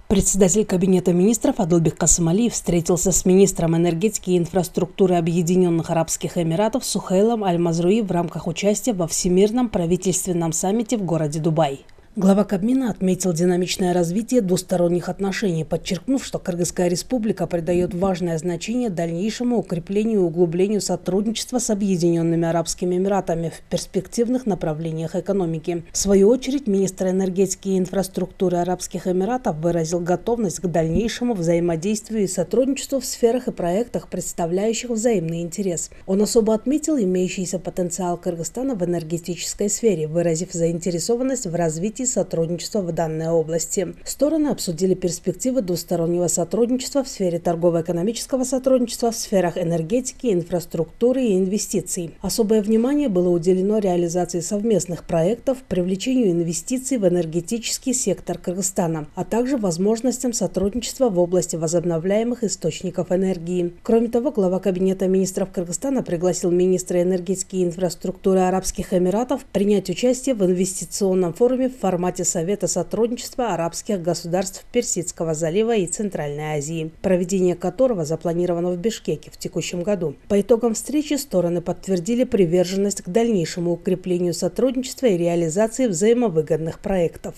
Председатель Кабинета министров Адылбек Касымалиев встретился с министром энергетики и инфраструктуры Объединенных Арабских Эмиратов Сухейлом Аль-Мазруи в рамках участия во Всемирном правительственном саммите в городе Дубай. Глава Кабмина отметил динамичное развитие двусторонних отношений, подчеркнув, что Кыргызская республика придает важное значение дальнейшему укреплению и углублению сотрудничества с Объединенными Арабскими Эмиратами в перспективных направлениях экономики. В свою очередь, министр энергетики и инфраструктуры Арабских Эмиратов выразил готовность к дальнейшему взаимодействию и сотрудничеству в сферах и проектах, представляющих взаимный интерес. Он особо отметил имеющийся потенциал Кыргызстана в энергетической сфере, выразив заинтересованность в развитии сотрудничества в данной области. Стороны обсудили перспективы двустороннего сотрудничества в сфере торгово-экономического сотрудничества, в сферах энергетики, инфраструктуры и инвестиций. Особое внимание было уделено реализации совместных проектов, привлечению инвестиций в энергетический сектор Кыргызстана, а также возможностям сотрудничества в области возобновляемых источников энергии. Кроме того, глава Кабинета министров Кыргызстана пригласил министра энергетики и инфраструктуры Арабских Эмиратов принять участие в инвестиционном форуме в формате Совета сотрудничества арабских государств Персидского залива и Центральной Азии, проведение которого запланировано в Бишкеке в текущем году. По итогам встречи стороны подтвердили приверженность к дальнейшему укреплению сотрудничества и реализации взаимовыгодных проектов.